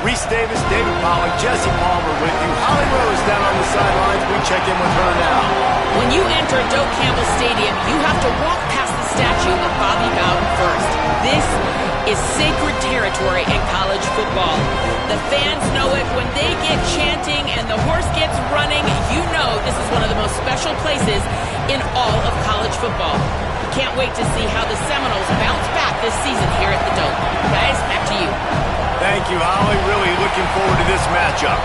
Reese Davis, David Pollack, Jesse Palmer with you. Holly Rose down on the sidelines. We check in with her now. When you enter Doak Campbell Stadium, you have to walk past the statue of Bobby Bowden first. This is sacred territory in college football. The fans know it. When they get chanting and the horse gets running, you know this is one of the most special places in all of college football. Can't wait to see how the Seminoles bounce back this season here at the Dome. Guys, back to you. Thank you, Holly. Really looking forward to this matchup.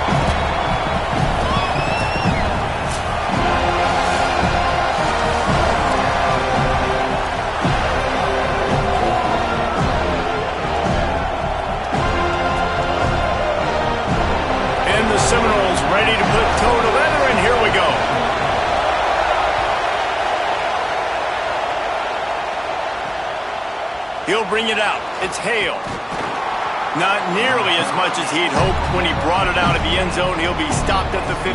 And the Seminoles ready to put toe to leather, and here we go. He'll bring it out. It's Hale. Not nearly as much as he'd hoped when he brought it out of the end zone. He'll be stopped at the 15.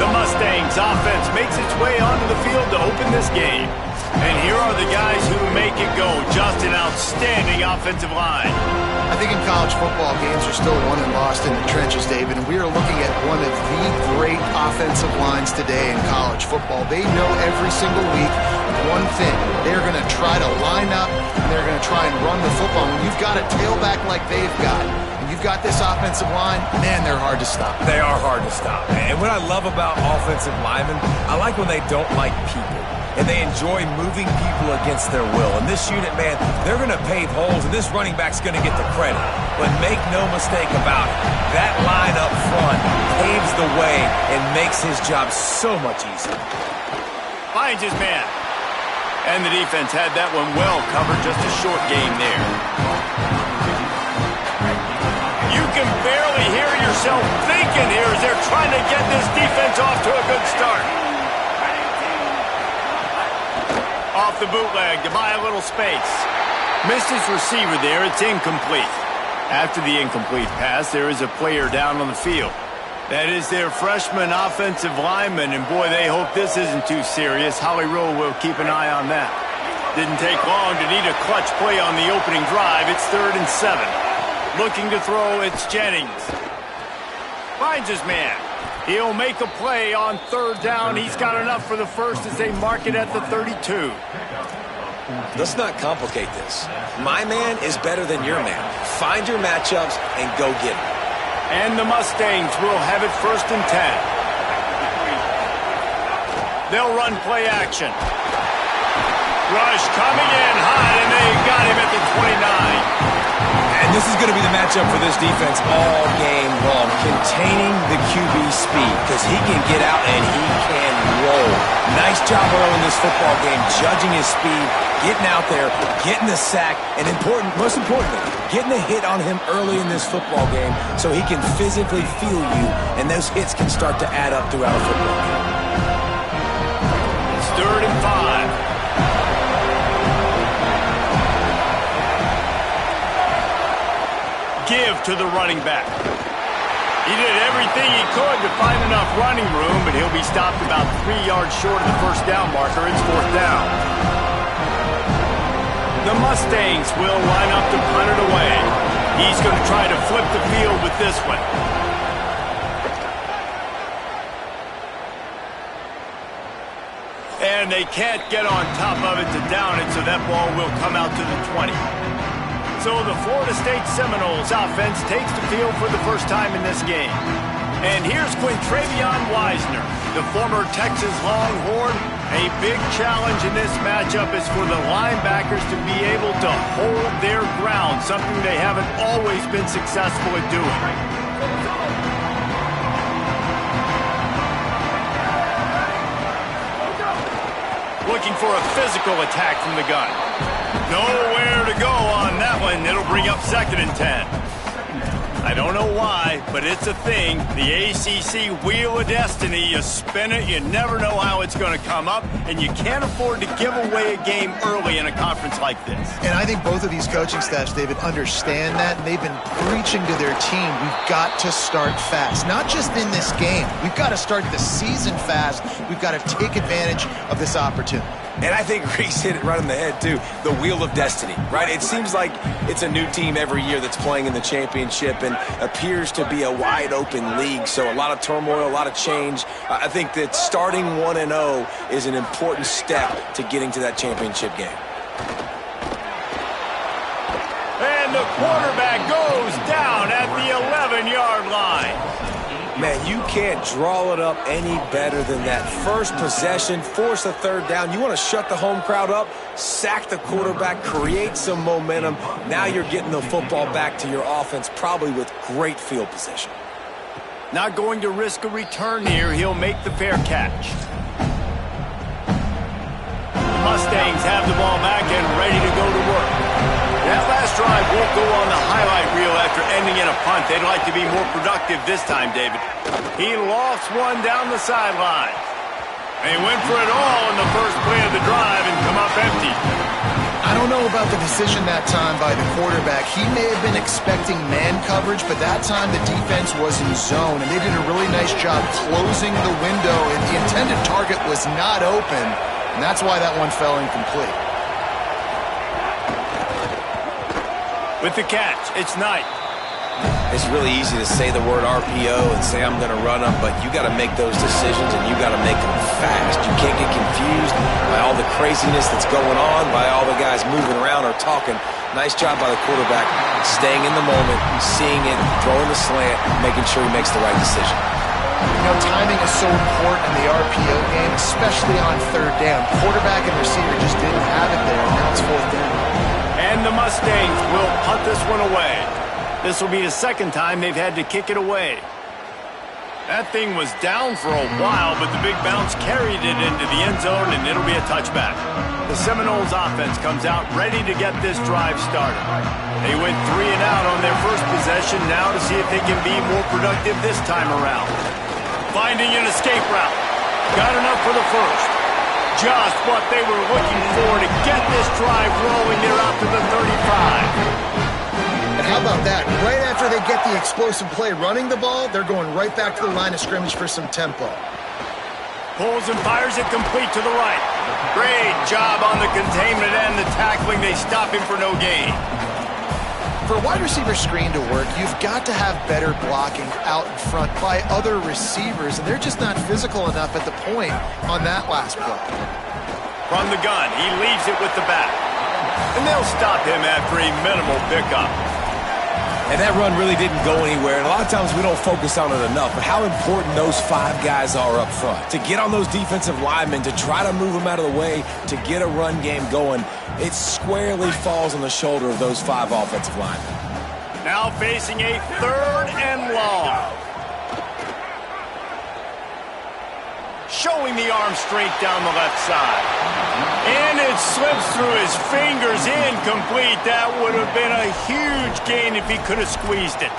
The Mustangs offense makes its way onto the field to open this game. And here are the guys who make it go. Just an outstanding offensive line. I think in college football, games are still won and lost in the trenches, David, and we are looking at one of the great offensive lines today in college football. They know every single week one thing. They're going to try to line up, and they're going to try and run the football. When you've got a tailback like they've got, and you've got this offensive line, man, they're hard to stop. They are hard to stop. And what I love about offensive linemen, I like when they don't like people. And they enjoy moving people against their will. And this unit, man, they're going to pave holes, and this running back's going to get the credit. But make no mistake about it, that line up front paves the way and makes his job so much easier. Finds his man. And the defense had that one well covered, just a short game there. You can barely hear yourself thinking here as they're trying to get this defense off to a good start. Off the bootleg to buy a little space. Missed his receiver there. It's incomplete. After the incomplete pass, there is a player down on the field. That is their freshman offensive lineman, and boy, they hope this isn't too serious. Holly Rowe will keep an eye on that. Didn't take long to need a clutch play on the opening drive. It's 3rd and 7. Looking to throw, it's Jennings. Finds his man. He'll make a play on 3rd down. He's got enough for the first as they mark it at the 32. Let's not complicate this. My man is better than your man. Find your matchups and go get it. And the Mustangs will have it 1st and 10. They'll run play action. Rush coming in hot, and they got him at the 29. And this is going to be the matchup for this defense all game long. Containing the QB speed, because he can get out and he can roll. Nice job early in this football game, judging his speed, getting out there, getting the sack, and most importantly, getting a hit on him early in this football game so he can physically feel you, and those hits can start to add up throughout a football game. It's 3rd and 5. Give to the running back. He did everything he could to find enough running room, but he'll be stopped about 3 yards short of the 1st down marker. It's 4th down. The Mustangs will line up to punt it away. He's going to try to flip the field with this one. And they can't get on top of it to down it, so that ball will come out to the 20. So the Florida State Seminoles offense takes the field for the first time in this game. And here's Quintravion Wisner, the former Texas Longhorn. A big challenge in this matchup is for the linebackers to be able to hold their ground, something they haven't always been successful at doing. Looking for a physical attack from the gun. Nowhere to go on that one. It'll bring up 2nd and 10. I don't know why, but it's a thing. The ACC Wheel of Destiny. You spin it, you never know how it's going to come up, and you can't afford to give away a game early in a conference like this. And I think both of these coaching staffs, David, understand that, and they've been preaching to their team, we've got to start fast. Not just in this game. We've got to start the season fast. We've got to take advantage of this opportunity. And I think Reese hit it right on the head, too. The wheel of destiny, right? It seems like it's a new team every year that's playing in the championship and appears to be a wide-open league. So a lot of turmoil, a lot of change. I think that starting 1-0 is an important step to getting to that championship game. And the quarterback goes down at the 11-yard line. Man, you can't draw it up any better than that. First possession, force a third down. You want to shut the home crowd up, sack the quarterback, create some momentum. Now you're getting the football back to your offense, probably with great field position. Not going to risk a return here. He'll make the fair catch. The Mustangs have the ball back and ready to go to work. That last drive won't go on the highlight reel after ending in a punt. They'd like to be more productive this time, David. He lofts one down the sideline. They went for it all in the first play of the drive and come up empty. I don't know about the decision that time by the quarterback. He may have been expecting man coverage, but that time the defense was in zone, and they did a really nice job closing the window, and the intended target was not open, and that's why that one fell incomplete. With the catch, it's Knight. It's really easy to say the word RPO and say I'm going to run them, but you got to make those decisions and you got to make them fast. You can't get confused by all the craziness that's going on, by all the guys moving around or talking. Nice job by the quarterback, staying in the moment, seeing it, throwing the slant, making sure he makes the right decision. You know, timing is so important in the RPO game, especially on third down. Quarterback and receiver just didn't have it there, and now it's fourth down. And the Mustangs will punt this one away. This will be the second time they've had to kick it away. That thing was down for a while, but the big bounce carried it into the end zone, and it'll be a touchback. The Seminoles offense comes out ready to get this drive started. They went 3 and out on their first possession, now to see if they can be more productive this time around. Finding an escape route. Got enough for the first. Just what they were looking for to get this drive rolling. They're out to the 35. And how about that? Right after they get the explosive play running the ball, they're going right back to the line of scrimmage for some tempo. Pulls and fires it complete to the right. Great job on the containment and the tackling. They stop him for no gain. For a wide receiver screen to work, you've got to have better blocking out in front by other receivers, and they're just not physical enough at the point on that last play. From the gun, he leaves it with the back. And they'll stop him after a minimal pickup. And that run really didn't go anywhere, and a lot of times we don't focus on it enough, but how important those 5 guys are up front. To get on those defensive linemen, to try to move them out of the way, to get a run game going, it squarely falls on the shoulder of those 5 offensive linemen. Now facing a 3rd and long. Showing the arm strength down the left side. And it slips through his fingers, incomplete. That would have been a huge gain if he could have squeezed it.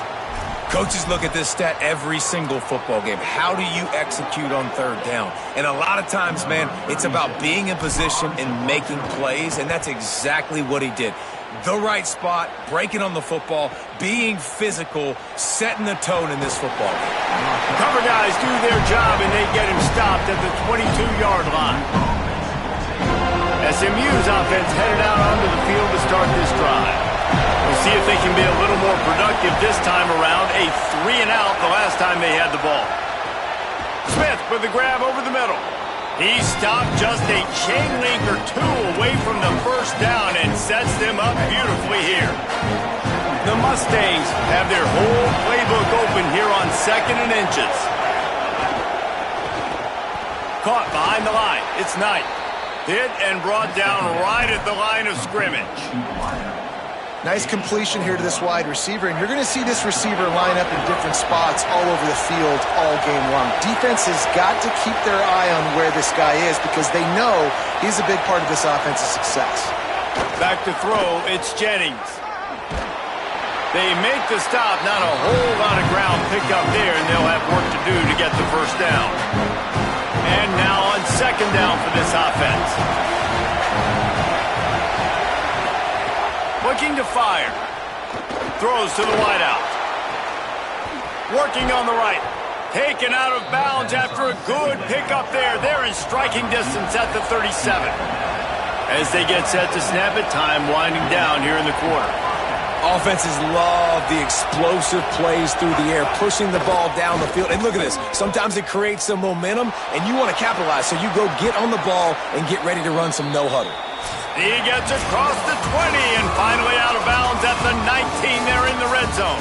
Coaches look at this stat every single football game. How do you execute on third down? And a lot of times, man, it's about being in position and making plays, and that's exactly what he did. The right spot, breaking on the football, being physical, setting the tone in this football game. Cover guys do their job, and they get him stopped at the 22-yard line. SMU's offense headed out onto the field to start this drive. We'll see if they can be a little more productive this time around. A 3 and out the last time they had the ball. Smith with the grab over the middle. He stopped just a chain link or 2 away from the first down and sets them up beautifully here. The Mustangs have their whole playbook open here on 2nd and inches. Caught behind the line. It's Knight. Hit and brought down right at the line of scrimmage. Nice completion here to this wide receiver, and you're going to see this receiver line up in different spots all over the field all game long. Defense has got to keep their eye on where this guy is because they know he's a big part of this offense's success. Back to throw, it's Jennings. They make the stop, not a whole lot of ground pickup there, and they'll have work to do to get the first down. And now on 2nd down for this offense. Looking to fire. Throws to the wideout. Working on the right. Taken out of bounds after a good pickup there. They're in striking distance at the 37. As they get set to snap it, time winding down here in the quarter. Offenses love the explosive plays through the air, pushing the ball down the field. And look at this. Sometimes it creates some momentum, and you want to capitalize. So you go get on the ball and get ready to run some no-huddle. He gets across the 20 and finally out of bounds at the 19 there in the red zone.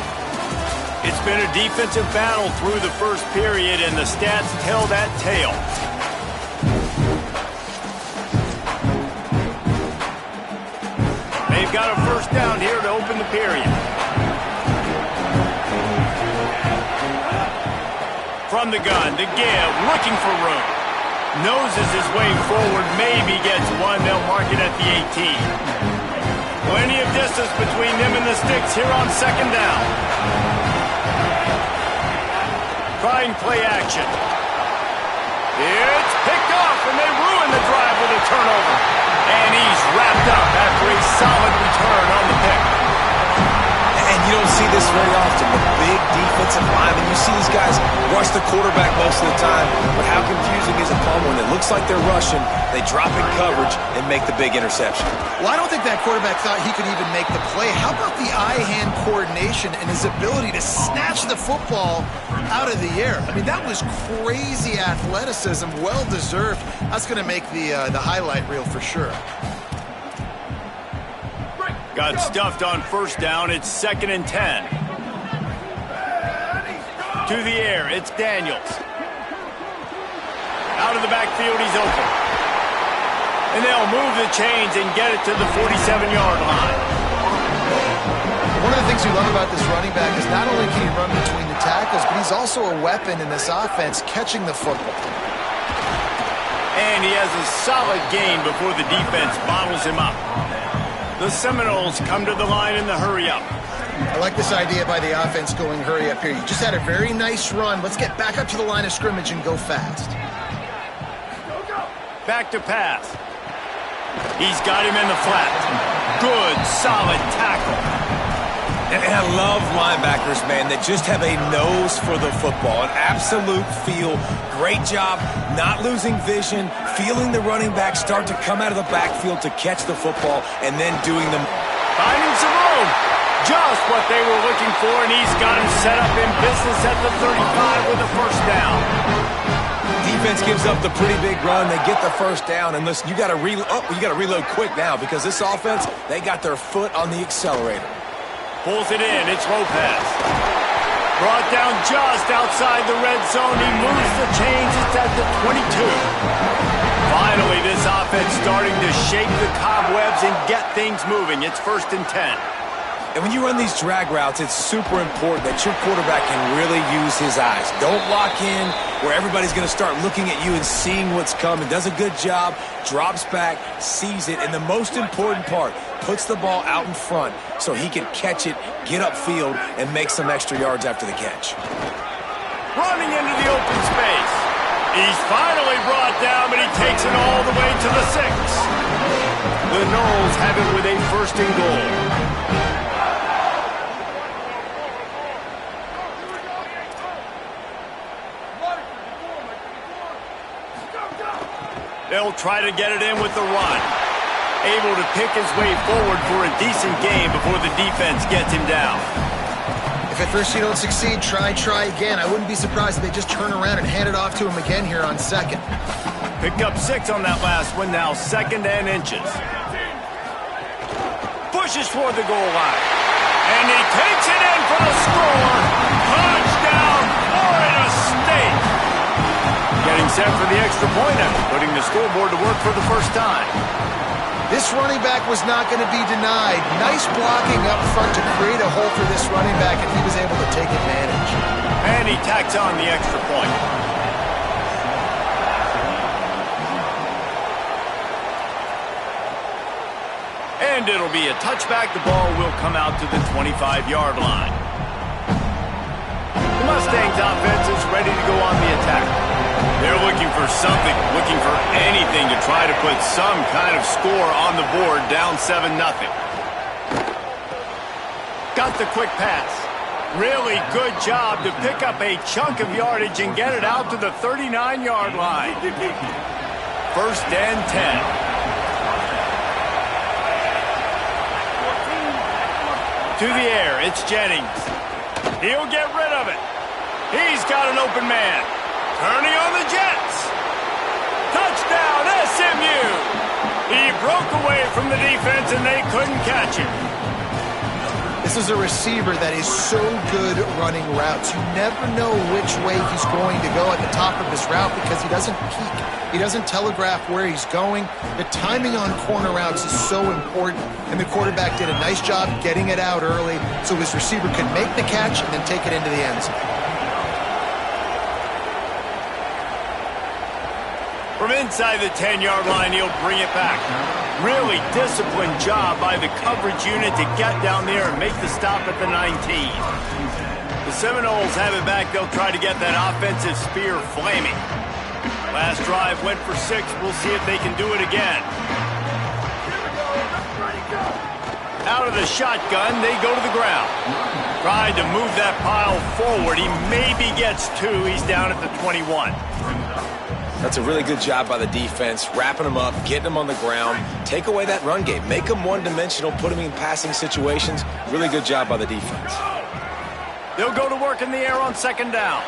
It's been a defensive battle through the first period, and the stats tell that tale. They've got a first down here to open the period. From the gun, the give, looking for room. Noses his way forward, maybe gets one. They'll mark it at the 18. Plenty of distance between them and the sticks here on second down. Trying play action. It's picked off, and they ruin the drive with a turnover. And he's wrapped up after a solid return on the pick. And you don't see this very often, the big defensive linemen. You see these guys rush the quarterback most of the time, but how confusing is it when it looks like they're rushing, they drop in coverage and make the big interception? Well, I don't think that quarterback thought he could even make the play. How about the eye-hand coordination and his ability to snatch the football out of the air? I mean, that was crazy athleticism, well-deserved. That's going to make the highlight reel for sure. Got stuffed on first down. It's 2nd and 10. To the air, it's Daniels. Out of the backfield, he's open. And they'll move the chains and get it to the 47-yard line. One of the things we love about this running back is not only can he run between the tackles, but he's also a weapon in this offense, catching the football. And he has a solid gain before the defense bottles him up. The Seminoles come to the line in the hurry-up. I like this idea by the offense going hurry-up here. You just had a very nice run. Let's get back up to the line of scrimmage and go fast. Back to pass. He's got him in the flat. Good, solid tackle. And I love linebackers, man, that just have a nose for the football, an absolute feel. Great job not losing vision, feeling the running back start to come out of the backfield to catch the football, and then doing them. Finding some room. Just what they were looking for, and he's got him set up in business at the 35 with a first down. Defense gives up the pretty big run. They get the first down, and listen, you got to reload quick now because this offense, they got their foot on the accelerator. Pulls it in. It's Lopez. Brought down just outside the red zone. He moves the chains. It's at the 22. Finally, this offense starting to shake the cobwebs and get things moving. It's 1st and 10. And when you run these drag routes, it's super important that your quarterback can really use his eyes. Don't lock in where everybody's going to start looking at you and seeing what's coming. Does a good job, drops back, sees it, and the most important part, puts the ball out in front so he can catch it, get upfield, and make some extra yards after the catch. Running into the open space. He's finally brought down, but he takes it all the way to the 6. The Noles have it with a 1st and goal. They'll try to get it in with the run. Able to pick his way forward for a decent game before the defense gets him down. If at first you don't succeed, try again. I wouldn't be surprised if they just turn around and hand it off to him again here on 2nd. Picked up 6 on that last one, now 2nd and inches. Pushes toward the goal line. And he takes it in for the score. Touchdown, Florida State. Getting set for the extra point after putting the scoreboard to work for the first time. This running back was not going to be denied. Nice blocking up front to create a hole for this running back, and he was able to take advantage. And he tacks on the extra point. And it'll be a touchback. The ball will come out to the 25-yard line. The Mustangs offense is ready to go on the attack. They're looking for something, looking for anything to try to put some kind of score on the board, down 7-0. Got the quick pass. Really good job to pick up a chunk of yardage and get it out to the 39-yard line. First and 10. To the air, it's Jennings. He'll get rid of it. He's got an open man. Turning on the Jets. Touchdown, SMU! He broke away from the defense and they couldn't catch him. This is a receiver that is so good running routes. You never know which way he's going to go at the top of his route because he doesn't peek. He doesn't telegraph where he's going. The timing on corner routes is so important, and the quarterback did a nice job getting it out early so his receiver could make the catch and then take it into the end zone. From inside the 10-yard line, he'll bring it back. Really disciplined job by the coverage unit to get down there and make the stop at the 19. The Seminoles have it back. They'll try to get that offensive spear flaming. Last drive went for 6. We'll see if they can do it again. Out of the shotgun, they go to the ground. Tried to move that pile forward. He maybe gets 2. He's down at the 21. That's a really good job by the defense, wrapping them up, getting them on the ground, take away that run game, make them one-dimensional, put them in passing situations. Really good job by the defense. They'll go to work in the air on second down.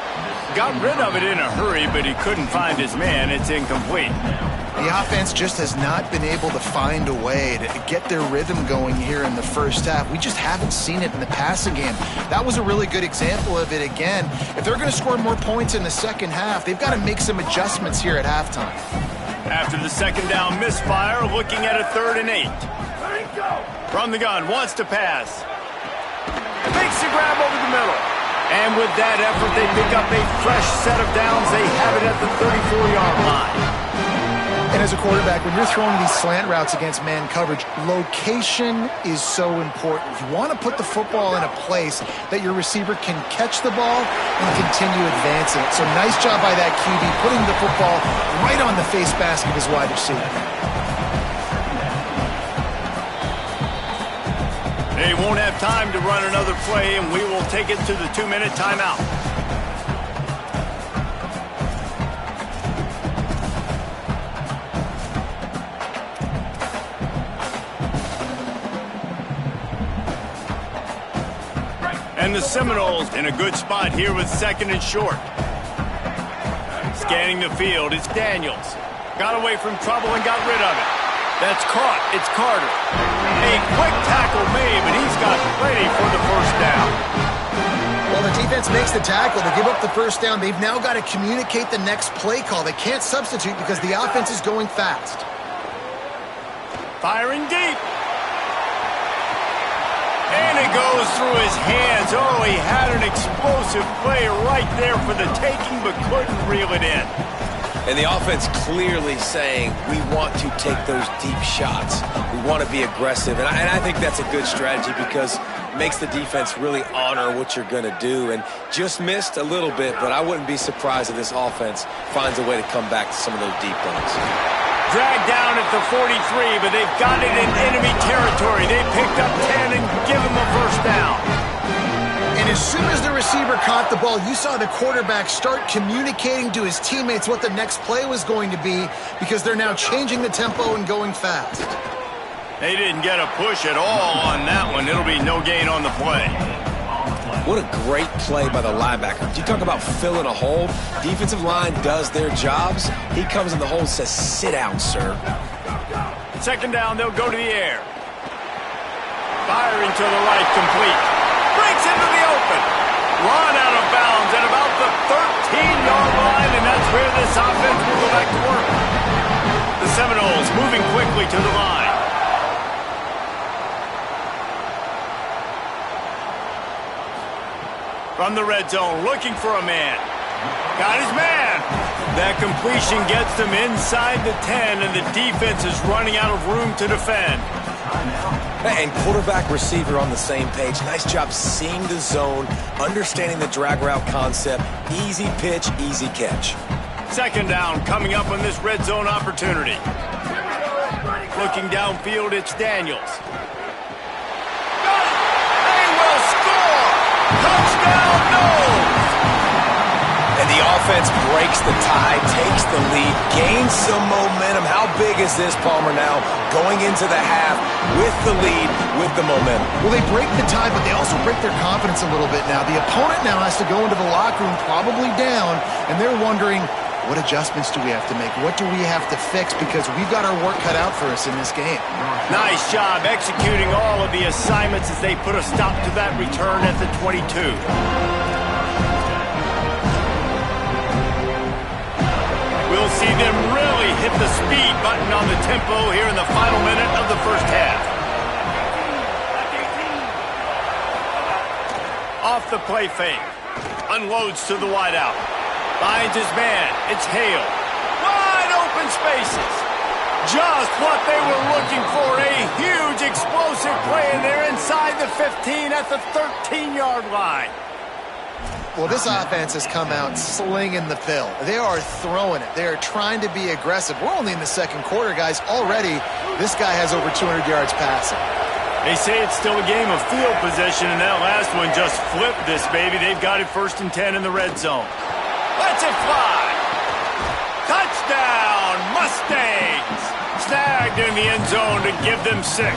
Got rid of it in a hurry, but he couldn't find his man. It's incomplete. The offense just has not been able to find a way to get their rhythm going here in the first half. We just haven't seen it in the passing game. That was a really good example of it again. If they're going to score more points in the second half, they've got to make some adjustments here at halftime. After the second down misfire, looking at a 3rd and 8. From the gun, wants to pass. Makes the grab over the middle. And with that effort, they pick up a fresh set of downs. They have it at the 34-yard line. And as a quarterback, when you're throwing these slant routes against man coverage, location is so important. You want to put the football in a place that your receiver can catch the ball and continue advancing it. So nice job by that QB, putting the football right on the face mask of his wide receiver. They won't have time to run another play, and we will take it to the 2-minute timeout. And the Seminoles in a good spot here with 2nd and short. Scanning the field, it's Daniels. Got away from trouble and got rid of it. That's caught. It's Carter. A quick tackle made, but he's got plenty for the first down. Well, the defense makes the tackle. They give up the first down. They've now got to communicate the next play call. They can't substitute because the offense is going fast. Firing deep. And it goes through his hands. Oh, he had an explosive play right there for the taking, but couldn't reel it in. And the offense clearly saying, we want to take those deep shots. We want to be aggressive. And I think that's a good strategy because it makes the defense really honor what you're going to do. And just missed a little bit, but I wouldn't be surprised if this offense finds a way to come back to some of those deep runs. Dragged down at the 43, but they've got it in enemy territory. They picked up 10 and give him a first down. And as soon as the receiver caught the ball, you saw the quarterback start communicating to his teammates what the next play was going to be because they're now changing the tempo and going fast. They didn't get a push at all on that one. It'll be no gain on the play. What a great play by the linebacker. You talk about filling a hole. Defensive line does their jobs. He comes in the hole and says, sit down, sir. Second down, they'll go to the air. Firing to the right, complete. Breaks into the open. Run out of bounds at about the 13-yard line, and that's where this offense will go back to work. The Seminoles moving quickly to the line. From the red zone, looking for a man. Got his man. That completion gets them inside the 10, and the defense is running out of room to defend. And quarterback receiver on the same page. Nice job seeing the zone, understanding the drag route concept. Easy pitch, easy catch. Second down coming up on this red zone opportunity. Looking downfield, it's Daniels. They will score! Touchdown! And the offense breaks the tie, takes the lead, gains some momentum. How big is this, Palmer, now going into the half with the lead, with the momentum? Well, they break the tie, but they also break their confidence a little bit now. The opponent now has to go into the locker room probably down, and they're wondering, what adjustments do we have to make? What do we have to fix? Because we've got our work cut out for us in this game. Nice job executing all of the assignments as they put a stop to that return at the 22. We'll see them really hit the speed button on the tempo here in the final minute of the first half. Off the play fake. Unloads to the wideout. Finds his man. It's Hale. Wide open spaces. Just what they were looking for. A huge explosive play, and they're inside the 15 at the 13-yard line. Well, this offense has come out slinging the pill. They are throwing it. They are trying to be aggressive. We're only in the second quarter, guys. Already, this guy has over 200 yards passing. They say it's still a game of field possession, and that last one just flipped this baby. They've got it 1st and 10 in the red zone. Let's it fly. Touchdown, Mustangs. Snagged in the end zone to give them 6.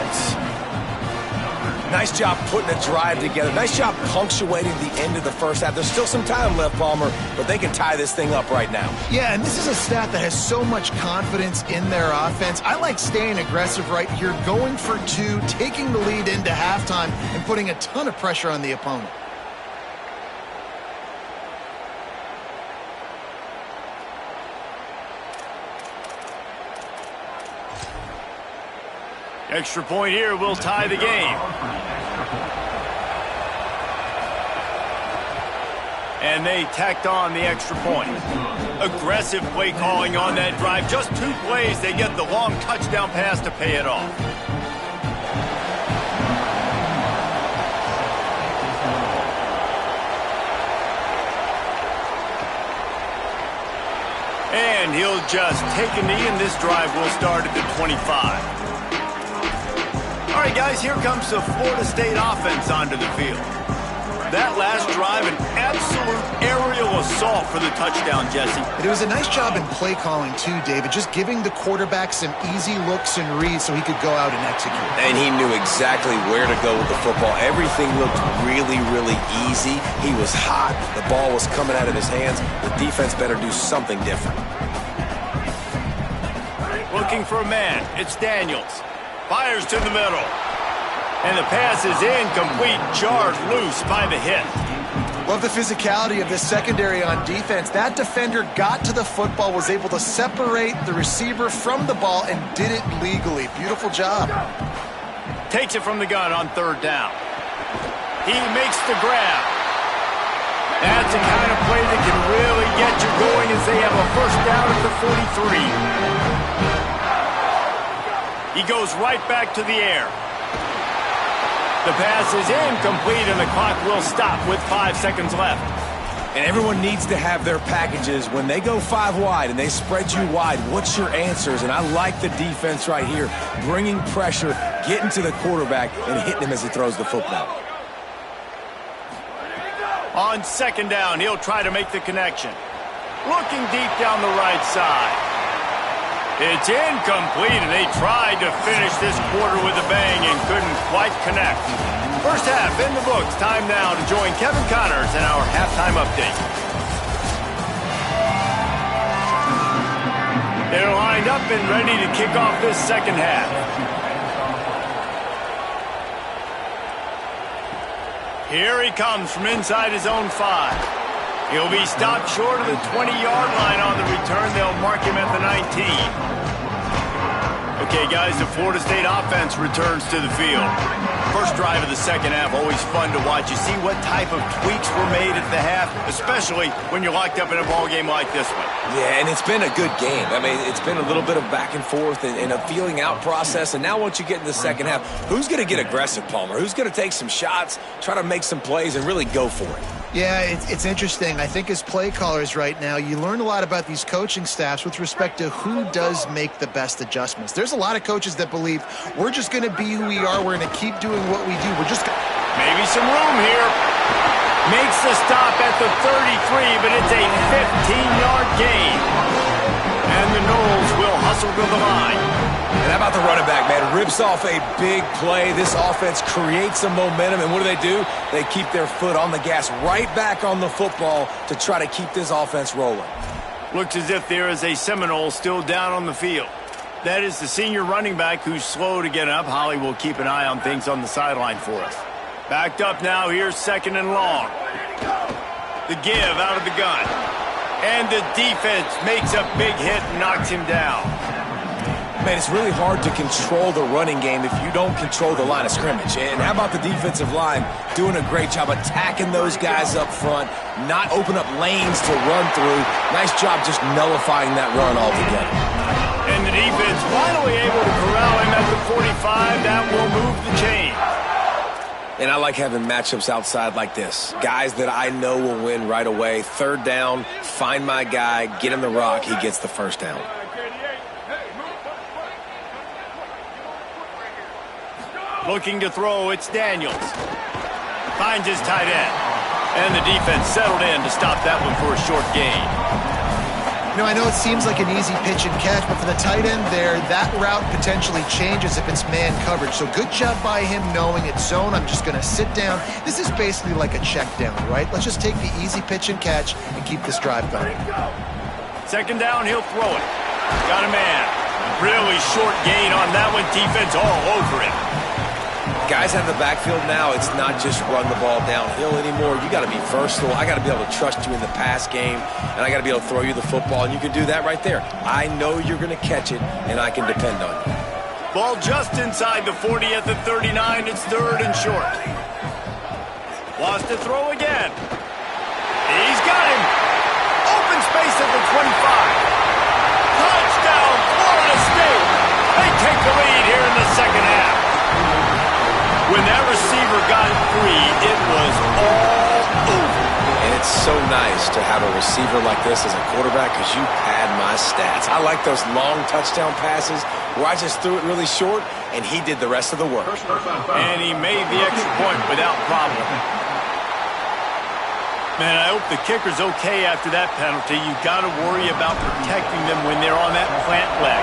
Nice job putting a drive together. Nice job punctuating the end of the first half. There's still some time left, Palmer, but they can tie this thing up right now. Yeah, and this is a staff that has so much confidence in their offense. I like staying aggressive right here, going for 2, taking the lead into halftime, and putting a ton of pressure on the opponent. Extra point here will tie the game. And they tacked on the extra point. Aggressive play calling on that drive. Just 2 plays, they get the long touchdown pass to pay it off. And he'll just take a knee, and this drive will start at the 25. All right, guys, here comes the Florida State offense onto the field. That last drive, an absolute aerial assault for the touchdown, Jesse. It was a nice job in play calling, too, David, just giving the quarterback some easy looks and reads so he could go out and execute. And he knew exactly where to go with the football. Everything looked really, really easy. He was hot. The ball was coming out of his hands. The defense better do something different. Looking for a man. It's Daniels. Fires to the middle. And the pass is incomplete, jarred loose by the hit. Love the physicality of this secondary on defense. That defender got to the football, was able to separate the receiver from the ball, and did it legally. Beautiful job. Takes it from the gun on 3rd down. He makes the grab. That's the kind of play that can really get you going as they have a 1st down at the 43. He goes right back to the air. The pass is incomplete, and the clock will stop with 5 seconds left. And everyone needs to have their packages. When they go 5 wide and they spread you wide, what's your answers? And I like the defense right here, bringing pressure, getting to the quarterback, and hitting him as he throws the football. On 2nd down, he'll try to make the connection. Looking deep down the right side. It's incomplete, and they tried to finish this quarter with a bang and couldn't quite connect. First half in the books. Time now to join Kevin Connors in our halftime update. They're lined up and ready to kick off this second half. Here he comes from inside his own 5. He'll be stopped short of the 20-yard line on the return. They'll mark him at the 19. Okay, guys, the Florida State offense returns to the field. First drive of the second half, always fun to watch. You see what type of tweaks were made at the half, especially when you're locked up in a ball game like this one. Yeah, and it's been a good game. I mean, it's been a little bit of back and forth and a feeling out process. And now once you get in the second half, who's going to get aggressive, Palmer? Who's going to take some shots, try to make some plays, and really go for it? Yeah, it's interesting. I think as play callers right now, you learn a lot about these coaching staffs with respect to who does make the best adjustments. There's a lot of coaches that believe we're just going to be who we are. We're going to keep doing what we do. We're just maybe some room here. Makes the stop at the 33, but it's a 15-yard gain. And the Noles will hustle to the line. And how about the running back, man? Rips off a big play. This offense creates some momentum, and what do? They keep their foot on the gas, right back on the football to try to keep this offense rolling. Looks as if there is a Seminole still down on the field. That is the senior running back who's slow to get up. Holly will keep an eye on things on the sideline for us. Backed up now, here's 2nd and long. The give out of the gun. And the defense makes a big hit and knocks him down. Man, it's really hard to control the running game if you don't control the line of scrimmage. And how about the defensive line doing a great job attacking those guys up front, not open up lanes to run through. Nice job just nullifying that run altogether. And the defense finally able to corral him at the 45. That will move the chain. And I like having matchups outside like this. Guys that I know will win right away. 3rd down, find my guy, get him the rock, he gets the 1st down. Looking to throw, it's Daniels. Finds his tight end. And the defense settled in to stop that one for a short gain. You know, I know it seems like an easy pitch and catch, but for the tight end there, that route potentially changes if it's man coverage. So good job by him knowing it's zone. I'm just going to sit down. This is basically like a check down, right? Let's just take the easy pitch and catch and keep this drive going. 2nd down, he'll throw it. Got a man. Really short gain on that one. Defense all over him. Guys out of the backfield now, it's not just run the ball downhill anymore. You got to be versatile. I got to be able to trust you in the pass game, and I got to be able to throw you the football, and you can do that right there. I know you're going to catch it, and I can depend on you. Ball just inside the 40 at the 39. It's 3rd and short. Lost to throw again. He's got him. Open space at the 25. Touchdown, Florida State. They take the lead here in the 2nd half. When that receiver got free, it was all over. And it's so nice to have a receiver like this as a quarterback because you pad my stats. I like those long touchdown passes where I just threw it really short, and he did the rest of the work. And he made the extra point without problem. Man, I hope the kicker's okay after that penalty. You got to worry about protecting them when they're on that plant leg.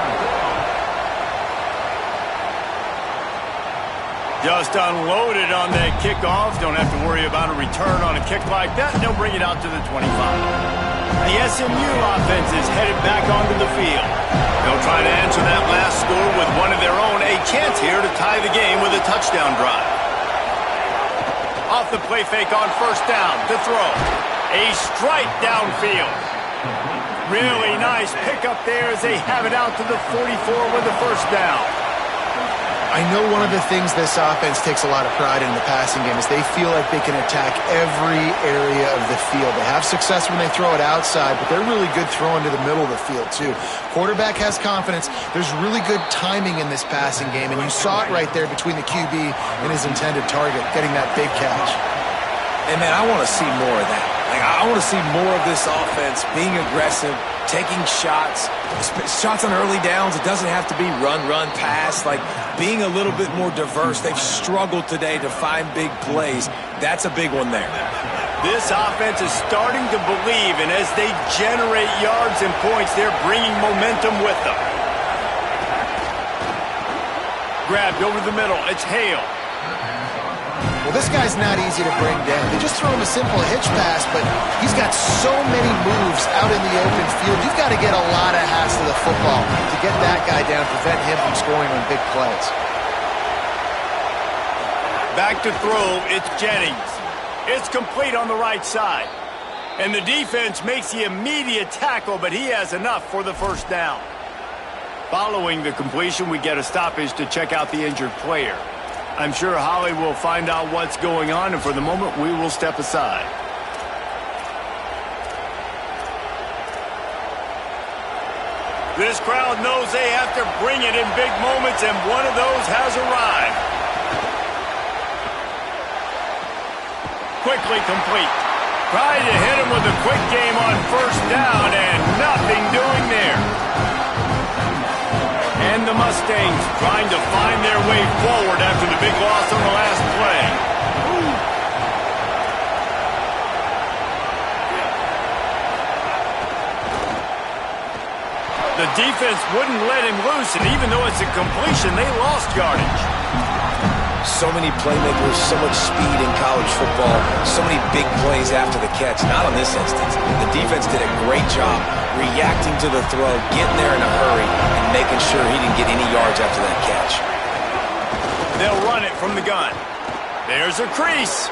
Just unloaded on that kickoff. Don't have to worry about a return on a kick like that. They'll bring it out to the 25. The SMU offense is headed back onto the field. They'll try to answer that last score with one of their own. A chance here to tie the game with a touchdown drive. Off the play fake on 1st down to throw. A strike downfield. Really nice pickup there as they have it out to the 44 with the 1st down. I know one of the things this offense takes a lot of pride in the passing game is they feel like they can attack every area of the field. They have success when they throw it outside, but they're really good throwing to the middle of the field, too. Quarterback has confidence. There's really good timing in this passing game, and you saw it right there between the QB and his intended target, getting that big catch. And, man, I want to see more of that. Like, I want to see more of this offense being aggressive, taking shots on early downs. It doesn't have to be run, pass. Like, being a little bit more diverse. They've struggled today to find big plays. That's a big one there. This offense is starting to believe, and as they generate yards and points, they're bringing momentum with them. Grabbed over the middle. It's Hale. Well, this guy's not easy to bring down. They just throw him a simple hitch pass, but he's got so many moves out in the open field. You've got to get a lot of hats to the football to get that guy down, prevent him from scoring on big plays. Back to throw, it's Jennings. It's complete on the right side. And the defense makes the immediate tackle, but he has enough for the 1st down. Following the completion, we get a stoppage to check out the injured player. I'm sure Holly will find out what's going on, and for the moment, we will step aside. This crowd knows they have to bring it in big moments, and one of those has arrived. Quickly complete. Tried to hit him with a quick game on 1st down, and nothing doing there. And the Mustangs trying to find their way forward after the big loss on the last play. The defense wouldn't let him loose, and even though it's a completion, they lost yardage. So many playmakers, so much speed in college football, so many big plays after the catch. Not in this instance. The defense did a great job reacting to the throw, getting there in a hurry, and making sure he didn't get any yards after that catch. They'll run it from the gun. There's a crease.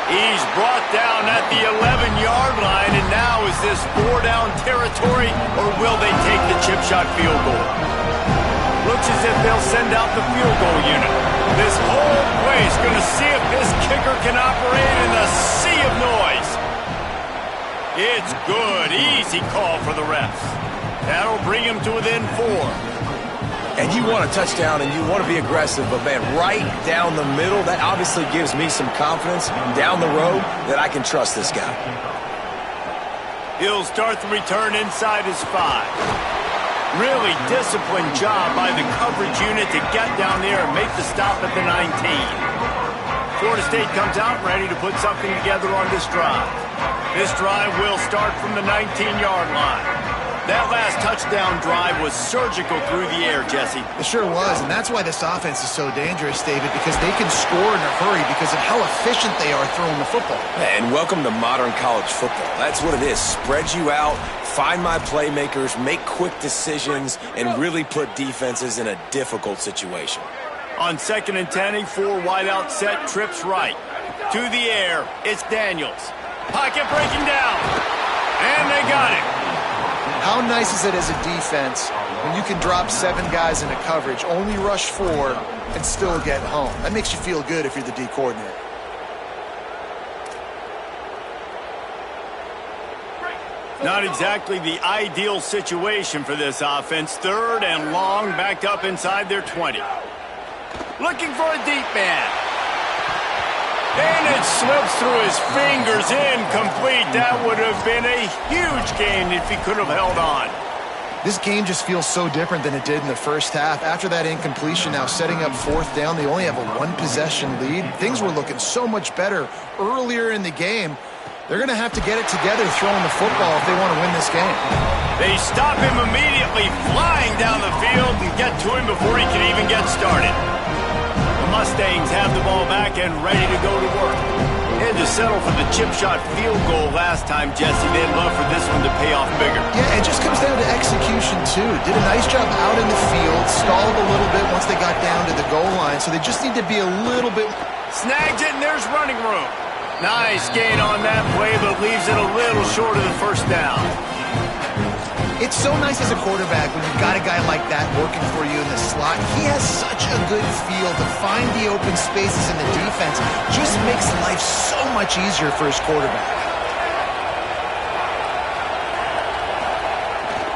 He's brought down at the 11-yard line, and now is this 4-down territory, or will they take the chip shot field goal? Looks as if they'll send out the field goal unit. This whole place going to see if this kicker can operate in a sea of noise. It's good. Easy call for the refs. That'll bring him to within 4. And you want a touchdown and you want to be aggressive, but man, right down the middle, that obviously gives me some confidence down the road that I can trust this guy. He'll start the return inside his 5. Really disciplined job by the coverage unit to get down there and make the stop at the 19. Florida State comes out ready to put something together on this drive. This drive will start from the 19-yard line. That last touchdown drive was surgical through the air, Jesse. It sure was, and that's why this offense is so dangerous, David, because they can score in a hurry because of how efficient they are throwing the football. And welcome to modern college football. That's what it is. Spread you out, find my playmakers, make quick decisions, and really put defenses in a difficult situation. On 2nd and 10, a 4 wideout set, trips right. To the air, it's Daniels. Pocket breaking down, and they got it. How nice is it as a defense when you can drop 7 guys into coverage, only rush 4, and still get home? That makes you feel good if you're the D coordinator. Not exactly the ideal situation for this offense. 3rd and long, backed up inside their 20. Looking for a deep man. And it slips through his fingers, incomplete. That would have been a huge gain if he could have held on. This game just feels so different than it did in the first half. After that incompletion, now setting up 4th down, they only have a 1-possession lead. Things were looking so much better earlier in the game. They're going to have to get it together throwing the football if they want to win this game. They stop him immediately, flying down the field and get to him before he can even get started. The Mustangs have the ball back and ready to go to work. They had to settle for the chip shot field goal last time, Jesse. They'd love for this one to pay off bigger. Yeah, it just comes down to execution, too. Did a nice job out in the field, stalled a little bit once they got down to the goal line, so they just need to be a little bit... Snagged it, and there's running room. Nice gain on that play, but leaves it a little short of the 1st down. It's so nice as a quarterback when you've got a guy like that working for you in the slot. He has such a good feel to find the open spaces in the defense. Just makes life so much easier for his quarterback.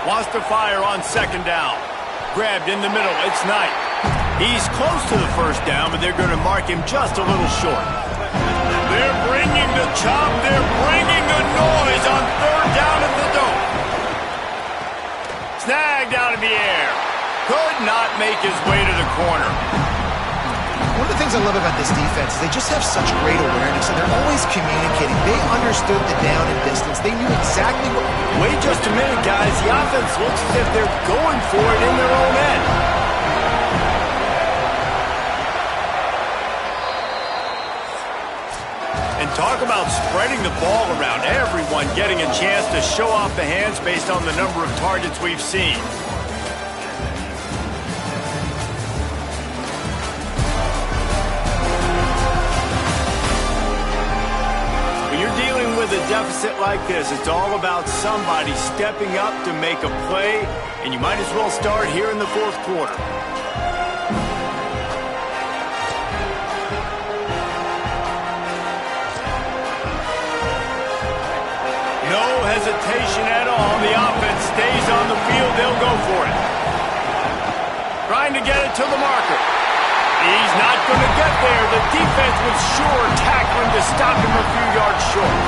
Wants to fire on 2nd down. Grabbed in the middle, it's Knight. He's close to the 1st down, but they're going to mark him just a little short. They're bringing the chop, they're bringing the noise on 3rd down at the dome. Snagged out of the air. Could not make his way to the corner. One of the things I love about this defense is they just have such great awareness, and they're always communicating. They understood the down and distance. They knew exactly what... Wait just a minute, guys. The offense looks as if they're going for it in their own end. And talk about spreading the ball around. Everyone getting a chance to show off the hands based on the number of targets we've seen. When you're dealing with a deficit like this, it's all about somebody stepping up to make a play, and you might as well start here in the 4th quarter. No hesitation at all. The offense stays on the field. They'll go for it. Trying to get it to the marker. He's not going to get there. The defense was sure tackling to stop him a few yards short.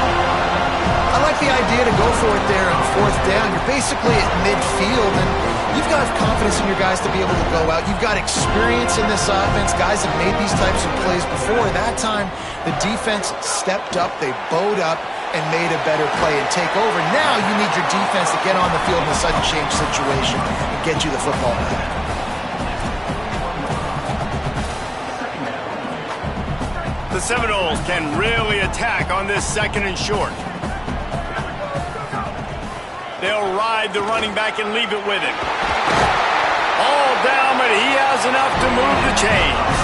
I like the idea to go for it there on 4th down. You're basically at midfield, and you've got confidence in your guys to be able to go out. You've got experience in this offense. Guys have made these types of plays before. That time, the defense stepped up. They bowed up. and made a better play and take over. Now you need your defense to get on the field in a sudden change situation and get you the football back. The Seminoles can really attack on this 2nd and short. They'll ride the running back and leave it with him. All down, but he has enough to move the chains.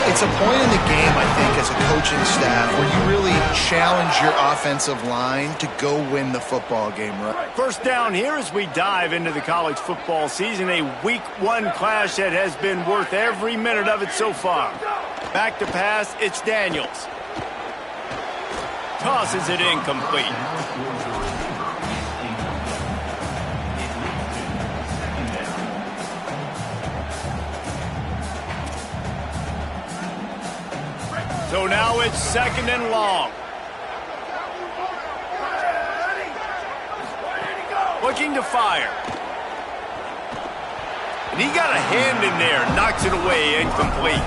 It's a point in the game, I think, as a coaching staff where you really challenge your offensive line to go win the football game, right? First down here as we dive into the college football season, a week 1 clash that has been worth every minute of it so far. Back to pass, it's Daniels. Tosses it incomplete. So now it's 2nd and long. Looking to fire. And he got a hand in there, knocks it away, incomplete.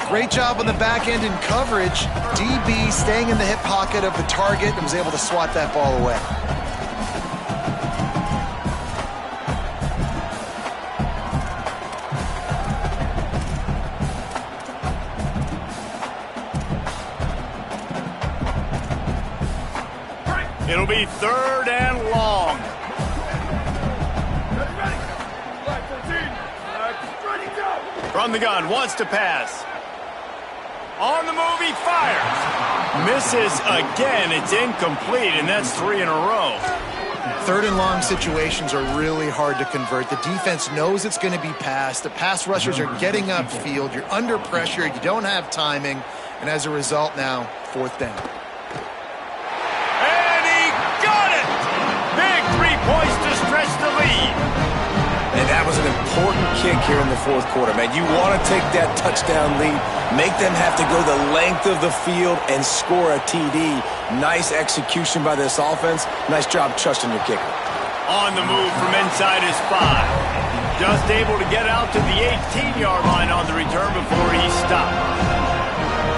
Great job on the back end in coverage. DB staying in the hip pocket of the target and was able to swat that ball away. It'll be 3rd and long. From the gun, wants to pass. On the move, he fires. Misses again. It's incomplete, and that's 3 in a row. 3rd and long situations are really hard to convert. The defense knows it's going to be passed. The pass rushers are getting upfield. You're under pressure. You don't have timing. And as a result now, 4th down. And he got it! Big 3 points to stretch the lead. And that was an important kick here in the 4th quarter, man. You want to take that touchdown lead, make them have to go the length of the field and score a TD. Nice execution by this offense. Nice job trusting your kicker. On the move from inside his 5. Just able to get out to the 18-yard line on the return before he stopped.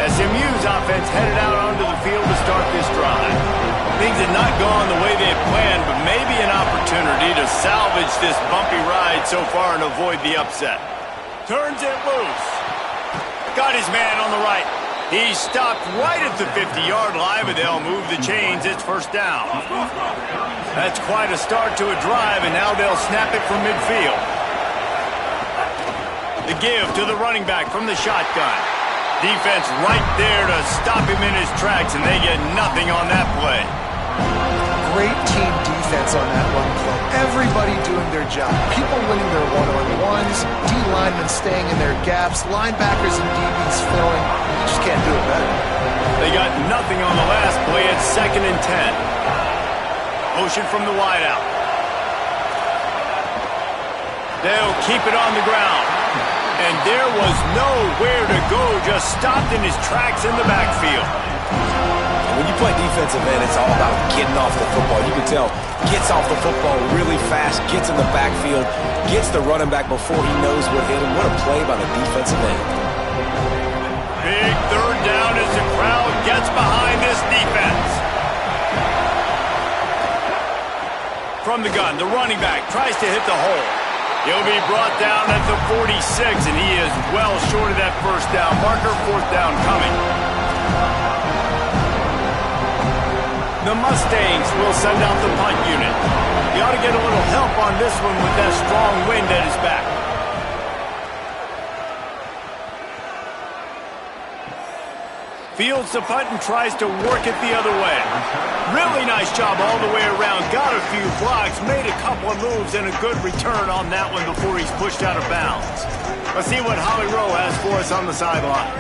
SMU's offense headed out onto the field to start this drive. Things had not gone the way they had planned, but maybe an opportunity to salvage this bumpy ride so far and avoid the upset. Turns it loose. Got his man on the right. He stopped right at the 50-yard line, but they'll move the chains. It's 1st down. That's quite a start to a drive, and now they'll snap it from midfield. The give to the running back from the shotgun. Defense right there to stop him in his tracks, and they get nothing on that play. Great team defense on that run play. Everybody doing their job. People winning their one-on-ones, D-linemen staying in their gaps, linebackers and DBs filling. You just can't do it better. They got nothing on the last play. It's 2nd and 10. Motion from the wideout. They'll keep it on the ground. And there was nowhere to go, just stopped in his tracks in the backfield. When you play defensive end, it's all about getting off the football. You can tell, gets off the football really fast, gets in the backfield, gets the running back before he knows what hit him. What a play by the defensive end. Big 3rd down as the crowd gets behind this defense. From the gun, the running back tries to hit the hole. He'll be brought down at the 46, and he is well short of that 1st down marker. 4th down coming. The Mustangs will send out the punt unit. He ought to get a little help on this one with that strong wind at his back. Fields the punt and tries to work it the other way. Really nice job all the way around. Got a few blocks, made a couple of moves, and a good return on that one before he's pushed out of bounds. Let's see what Holly Rowe has for us on the sideline.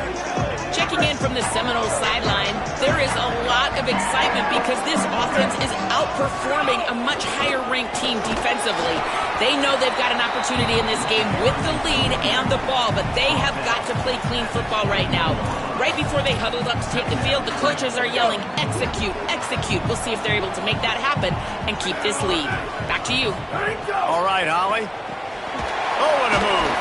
Checking in from the Seminoles sideline, there is a lot of excitement because this offense is outperforming a much higher-ranked team defensively. They know they've got an opportunity in this game with the lead and the ball, but they have got to play clean football right now. Right before they huddled up to take the field, the coaches are yelling, execute, execute. We'll see if they're able to make that happen and keep this lead. Back to you. All right, Holly. Oh, and a move.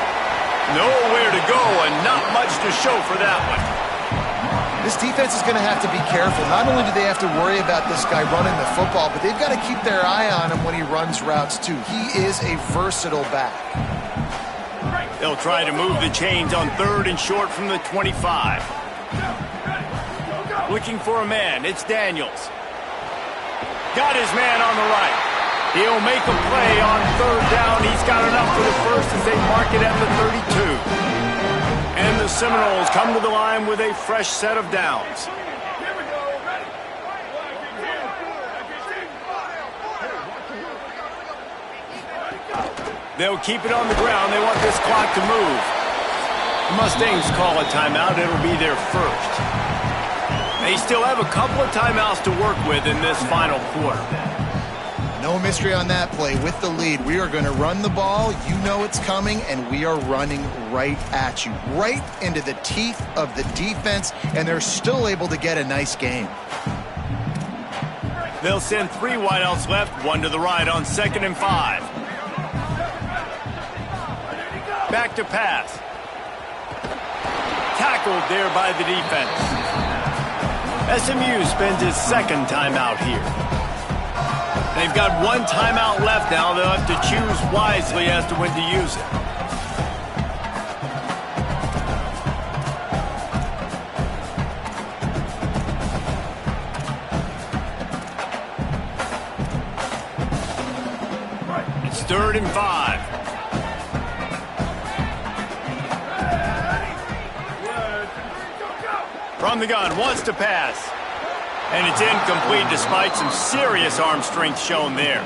Nowhere to go and not much to show for that one. This defense is going to have to be careful. Not only do they have to worry about this guy running the football, but they've got to keep their eye on him when he runs routes too. He is a versatile back. They'll try to move the chains on 3rd and short from the 25. Looking for a man. It's Daniels. Got his man on the right. He'll make a play on 3rd down. He's got enough for the first as they mark it at the 32. And the Seminoles come to the line with a fresh set of downs. They'll keep it on the ground. They want this clock to move. The Mustangs call a timeout. It'll be their first. They still have a couple of timeouts to work with in this final quarter. No mystery on that play. With the lead, we are going to run the ball. You know it's coming, and we are running right at you, right into the teeth of the defense, and they're still able to get a nice game. They'll send 3 wideouts left, 1 to the right on 2nd and 5. Back to pass. Tackled there by the defense. SMU spends his 2nd timeout here. They've got 1 timeout left now. They'll have to choose wisely as to when to use it. It's 3rd and 5. From the gun, wants to pass. And it's incomplete despite some serious arm strength shown there.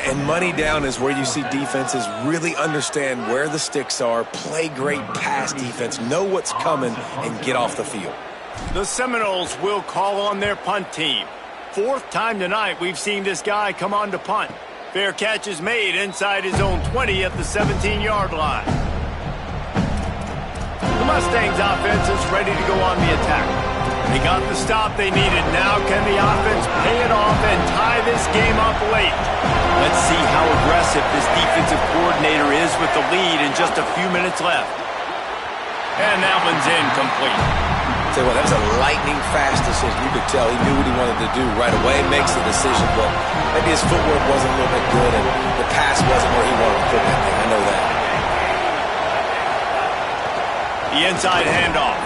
And money down is where you see defenses really understand where the sticks are, play great pass defense, know what's coming, and get off the field. The Seminoles will call on their punt team. 4th time tonight we've seen this guy come on to punt. Fair catch is made inside his own 20 at the 17-yard line. The Mustangs offense is ready to go on the attack. They got the stop they needed. Now can the offense pay it off and tie this game up late? Let's see how aggressive this defensive coordinator is with the lead and just a few minutes left. And that one's incomplete. Tell you what, that was a lightning fast decision. You could tell he knew what he wanted to do right away. Makes the decision, but maybe his footwork wasn't a little bit good and the pass wasn't where he wanted to put that thing. I know that. The inside handoff.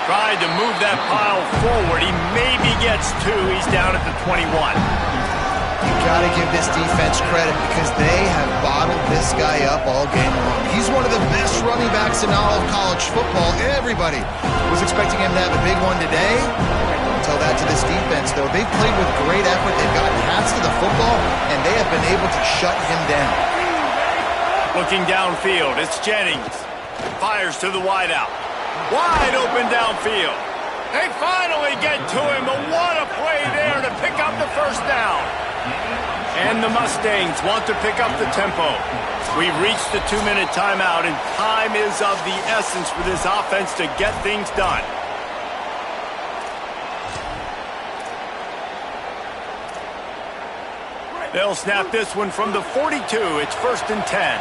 Tried to move that pile forward. He maybe gets 2. He's down at the 21. You got to give this defense credit because they have bottled this guy up all game long. He's one of the best running backs in all of college football. Everybody was expecting him to have a big one today. Don't tell that to this defense, though. They've played with great effort. They've gotten halves to the football, and they have been able to shut him down. Looking downfield, it's Jennings. Fires to the wideout. Wide open downfield. They finally get to him, but what a play there to pick up the first down. And the Mustangs want to pick up the tempo. We've reached the 2-minute timeout, and time is of the essence for this offense to get things done. They'll snap this one from the 42. It's 1st and 10.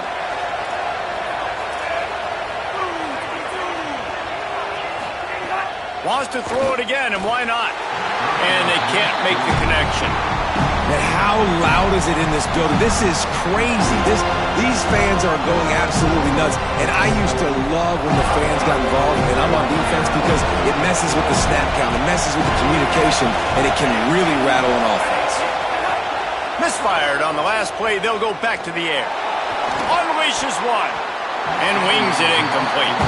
Wants to throw it again, and why not? And they can't make the connection. And how loud is it in this building? This is crazy. These fans are going absolutely nuts. And I used to love when the fans got involved, and I'm on defense because it messes with the snap count, it messes with the communication, and it can really rattle an offense. Misfired on the last play. They'll go back to the air. Unleashes one and wings it incomplete.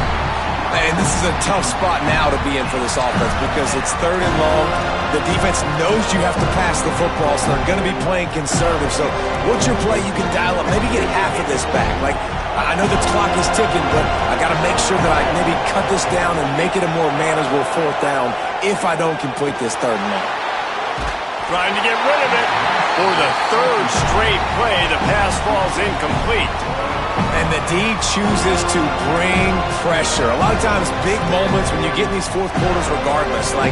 And this is a tough spot now to be in for this offense because it's 3rd and long. The defense knows you have to pass the football, so they're going to be playing conservative. So what's your play you can dial up? Maybe get half of this back. Like, I know the clock is ticking, but I got to make sure that I maybe cut this down and make it a more manageable 4th down if I don't complete this 3rd and long. Trying to get rid of it. For the 3rd straight play, the pass falls incomplete. And the D chooses to bring pressure. A lot of times, big moments when you get in these 4th quarters regardless, like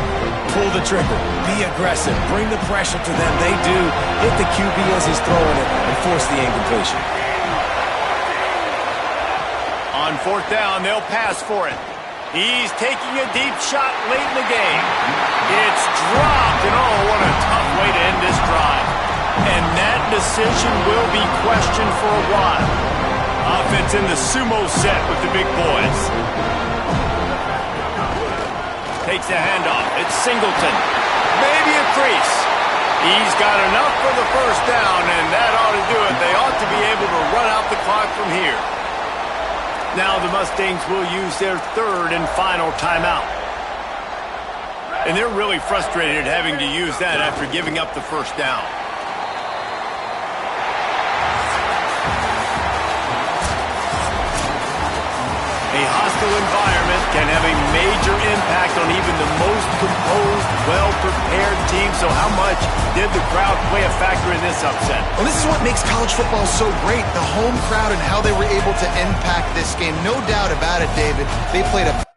pull the trigger, be aggressive, bring the pressure to them. They do hit the QB as he's throwing it and force the incompletion. On 4th down, they'll pass for it. He's taking a deep shot late in the game. It's dropped, and oh, what a tough way to end this drive. And that decision will be questioned for a while. Offense in the sumo set with the big boys. Takes the handoff. It's Singleton. Maybe a crease. He's got enough for the first down, and that ought to do it. They ought to be able to run out the clock from here. Now the Mustangs will use their third and final timeout. And they're really frustrated having to use that after giving up the first down. A hostile environment can have a major impact on even the most composed, well-prepared team. So how much did the crowd play a factor in this upset? Well, this is what makes college football so great, the home crowd and how they were able to impact this game. No doubt about it, David. They played a